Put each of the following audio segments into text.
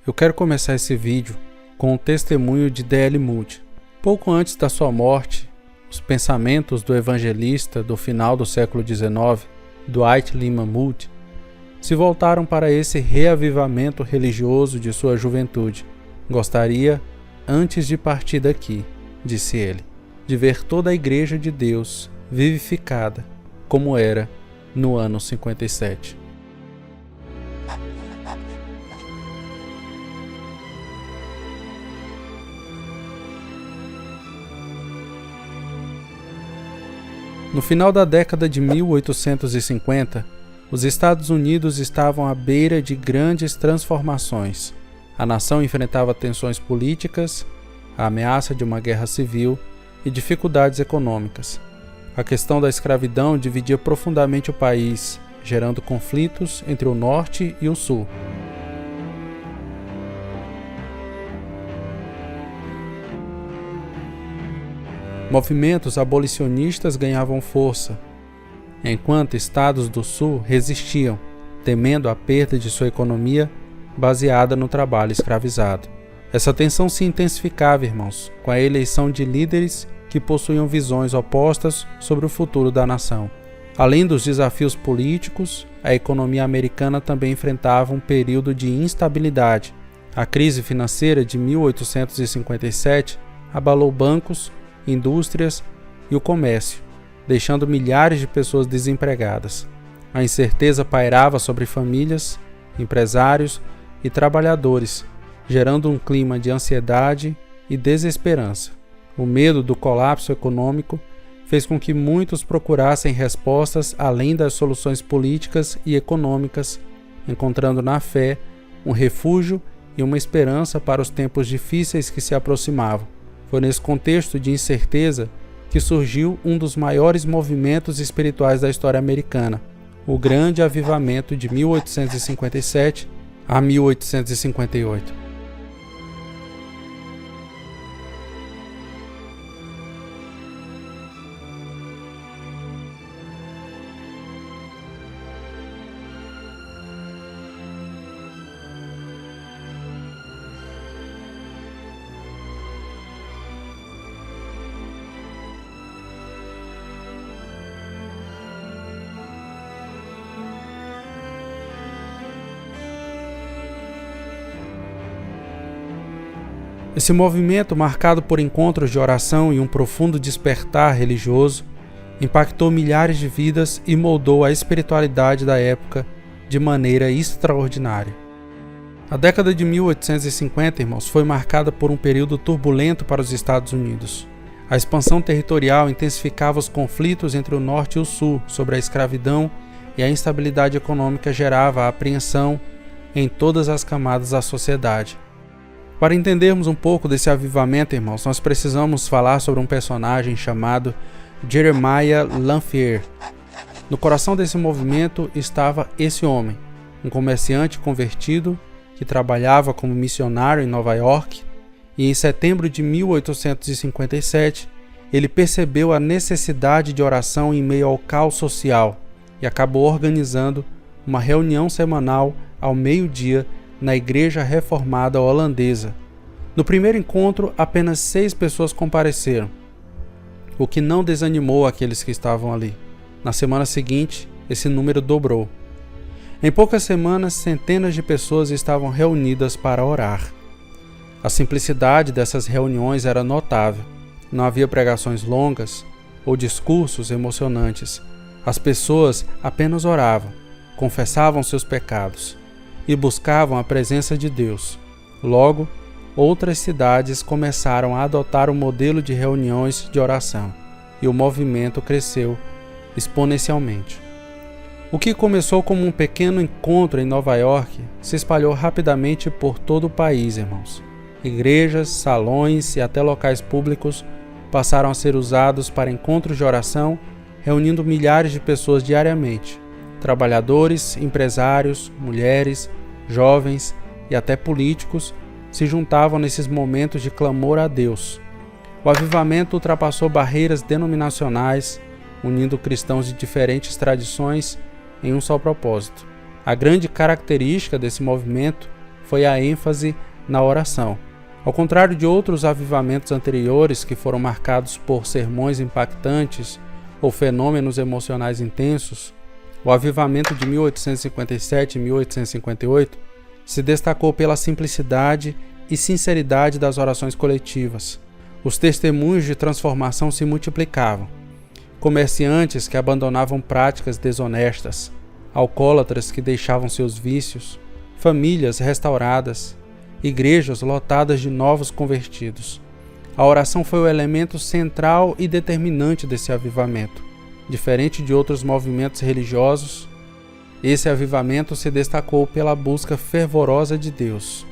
Eu quero começar esse vídeo com o testemunho de D.L. Moody. Pouco antes da sua morte, os pensamentos do evangelista do final do século XIX, Dwight Lyman Moody, se voltaram para esse reavivamento religioso de sua juventude. Gostaria, antes de partir daqui, disse ele, de ver toda a Igreja de Deus vivificada, como era no ano 57. No final da década de 1850, os Estados Unidos estavam à beira de grandes transformações. A nação enfrentava tensões políticas, a ameaça de uma guerra civil e dificuldades econômicas. A questão da escravidão dividia profundamente o país, gerando conflitos entre o norte e o sul. Movimentos abolicionistas ganhavam força, enquanto estados do sul resistiam, temendo a perda de sua economia baseada no trabalho escravizado. Essa tensão se intensificava, irmãos, com a eleição de líderes que possuíam visões opostas sobre o futuro da nação. Além dos desafios políticos, a economia americana também enfrentava um período de instabilidade. A crise financeira de 1857 abalou bancos, indústrias e o comércio, deixando milhares de pessoas desempregadas. A incerteza pairava sobre famílias, empresários e trabalhadores, gerando um clima de ansiedade e desesperança. O medo do colapso econômico fez com que muitos procurassem respostas além das soluções políticas e econômicas, encontrando na fé um refúgio e uma esperança para os tempos difíceis que se aproximavam. Foi nesse contexto de incerteza que surgiu um dos maiores movimentos espirituais da história americana, o Grande Avivamento de 1857 a 1858. Esse movimento, marcado por encontros de oração e um profundo despertar religioso, impactou milhares de vidas e moldou a espiritualidade da época de maneira extraordinária. A década de 1850, irmãos, foi marcada por um período turbulento para os Estados Unidos. A expansão territorial intensificava os conflitos entre o norte e o sul sobre a escravidão, e a instabilidade econômica gerava a apreensão em todas as camadas da sociedade. Para entendermos um pouco desse avivamento, irmãos, nós precisamos falar sobre um personagem chamado Jeremiah Lanphier. No coração desse movimento estava esse homem, um comerciante convertido que trabalhava como missionário em Nova York, e em setembro de 1857 ele percebeu a necessidade de oração em meio ao caos social e acabou organizando uma reunião semanal ao meio-dia na Igreja Reformada Holandesa. No primeiro encontro, apenas 6 pessoas compareceram, o que não desanimou aqueles que estavam ali. Na semana seguinte, esse número dobrou. Em poucas semanas, centenas de pessoas estavam reunidas para orar. A simplicidade dessas reuniões era notável. Não havia pregações longas ou discursos emocionantes. As pessoas apenas oravam, confessavam seus pecados e buscavam a presença de Deus. Logo, outras cidades começaram a adotar o modelo de reuniões de oração, e o movimento cresceu exponencialmente. O que começou como um pequeno encontro em Nova York se espalhou rapidamente por todo o país, irmãos. Igrejas, salões e até locais públicos passaram a ser usados para encontros de oração, reunindo milhares de pessoas diariamente. Trabalhadores, empresários, mulheres, jovens e até políticos se juntavam nesses momentos de clamor a Deus. O avivamento ultrapassou barreiras denominacionais, unindo cristãos de diferentes tradições em um só propósito. A grande característica desse movimento foi a ênfase na oração. Ao contrário de outros avivamentos anteriores que foram marcados por sermões impactantes ou fenômenos emocionais intensos, o avivamento de 1857 e 1858 se destacou pela simplicidade e sinceridade das orações coletivas. Os testemunhos de transformação se multiplicavam. Comerciantes que abandonavam práticas desonestas, alcoólatras que deixavam seus vícios, famílias restauradas, igrejas lotadas de novos convertidos. A oração foi o elemento central e determinante desse avivamento. Diferente de outros movimentos religiosos, esse avivamento se destacou pela busca fervorosa de Deus.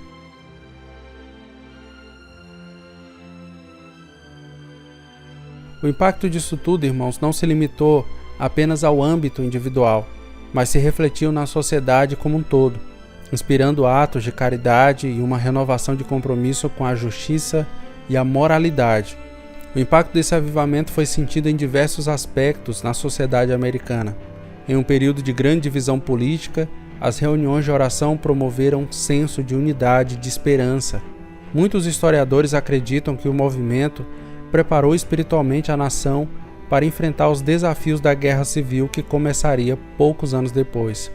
O impacto disso tudo, irmãos, não se limitou apenas ao âmbito individual, mas se refletiu na sociedade como um todo, inspirando atos de caridade e uma renovação de compromisso com a justiça e a moralidade. O impacto desse avivamento foi sentido em diversos aspectos na sociedade americana. Em um período de grande divisão política, as reuniões de oração promoveram um senso de unidade e de esperança. Muitos historiadores acreditam que o movimento preparou espiritualmente a nação para enfrentar os desafios da guerra civil que começaria poucos anos depois.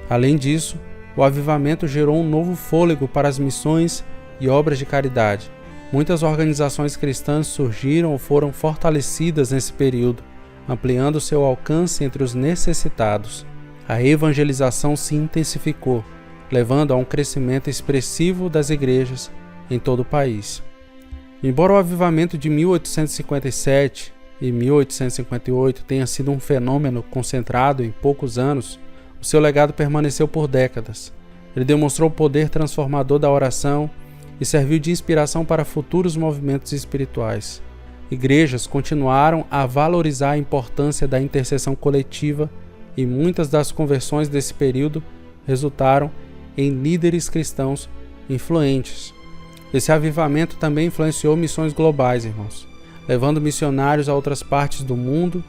Além disso, o avivamento gerou um novo fôlego para as missões e obras de caridade. Muitas organizações cristãs surgiram ou foram fortalecidas nesse período, ampliando seu alcance entre os necessitados. A evangelização se intensificou, levando a um crescimento expressivo das igrejas em todo o país. Embora o avivamento de 1857 e 1858 tenha sido um fenômeno concentrado em poucos anos, o seu legado permaneceu por décadas. Ele demonstrou o poder transformador da oração e serviu de inspiração para futuros movimentos espirituais. Igrejas continuaram a valorizar a importância da intercessão coletiva e muitas das conversões desse período resultaram em líderes cristãos influentes. Esse avivamento também influenciou missões globais, irmãos, levando missionários a outras partes do mundo,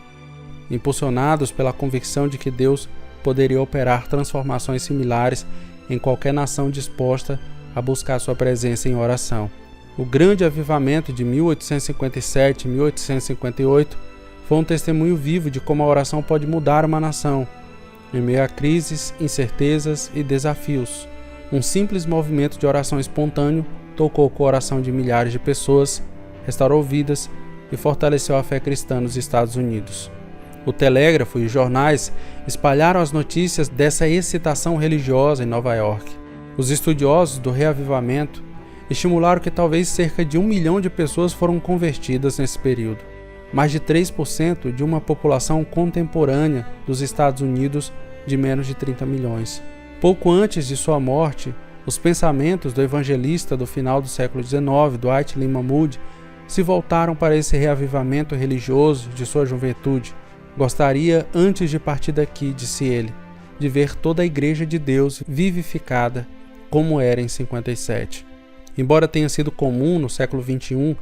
impulsionados pela convicção de que Deus poderia operar transformações similares em qualquer nação disposta a buscar sua presença em oração. O grande avivamento de 1857 e 1858 foi um testemunho vivo de como a oração pode mudar uma nação, em meio a crises, incertezas e desafios. Um simples movimento de oração espontâneo tocou o coração de milhares de pessoas, restaurou vidas e fortaleceu a fé cristã nos Estados Unidos. O telégrafo e os jornais espalharam as notícias dessa excitação religiosa em Nova York. Os estudiosos do reavivamento estimularam que talvez cerca de 1 milhão de pessoas foram convertidas nesse período, mais de 3% de uma população contemporânea dos Estados Unidos de menos de 30 milhões. Pouco antes de sua morte, os pensamentos do evangelista do final do século XIX, Dwight Lyman Moody, se voltaram para esse reavivamento religioso de sua juventude. Gostaria, antes de partir daqui, disse ele, de ver toda a Igreja de Deus vivificada como era em 57. Embora tenha sido comum no século XXI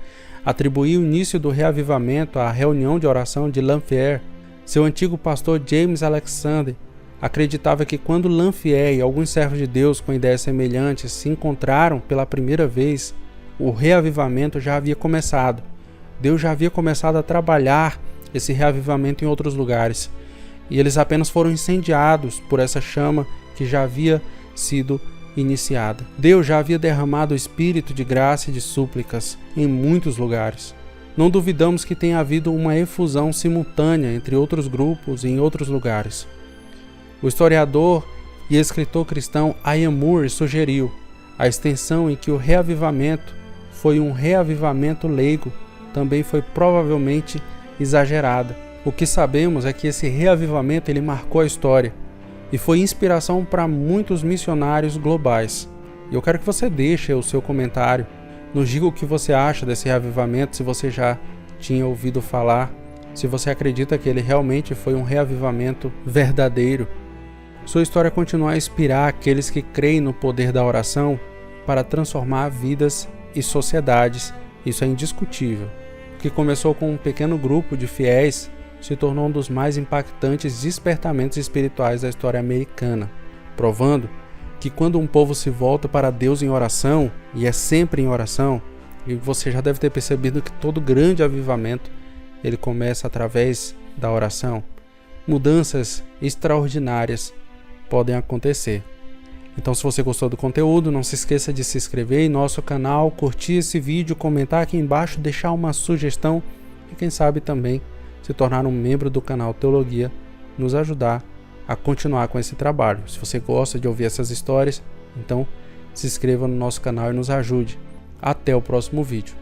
atribuir o início do reavivamento à reunião de oração de Lanphier, seu antigo pastor James Alexander acreditava que quando Lanphier e alguns servos de Deus com ideias semelhantes se encontraram pela primeira vez, o reavivamento já havia começado. Deus já havia começado a trabalhar esse reavivamento em outros lugares, e eles apenas foram incendiados por essa chama que já havia sido iniciada. Deus já havia derramado o espírito de graça e de súplicas em muitos lugares. Não duvidamos que tenha havido uma efusão simultânea entre outros grupos e em outros lugares. O historiador e escritor cristão Ian Moore sugeriu a extensão em que o reavivamento foi um reavivamento leigo também foi provavelmente exagerada. O que sabemos é que esse reavivamento ele marcou a história e foi inspiração para muitos missionários globais. E eu quero que você deixe o seu comentário, nos diga o que você acha desse reavivamento, se você já tinha ouvido falar, se você acredita que ele realmente foi um reavivamento verdadeiro. Sua história continua a inspirar aqueles que creem no poder da oração para transformar vidas e sociedades. Isso é indiscutível. O que começou com um pequeno grupo de fiéis se tornou um dos mais impactantes despertamentos espirituais da história americana, provando que quando um povo se volta para Deus em oração, e é sempre em oração, e você já deve ter percebido que todo grande avivamento, ele começa através da oração, mudanças extraordinárias podem acontecer. Então, se você gostou do conteúdo, não se esqueça de se inscrever em nosso canal, curtir esse vídeo, comentar aqui embaixo, deixar uma sugestão e quem sabe também se tornar um membro do canal Teologia, nos ajudar a continuar com esse trabalho. Se você gosta de ouvir essas histórias, então se inscreva no nosso canal e nos ajude. Até o próximo vídeo.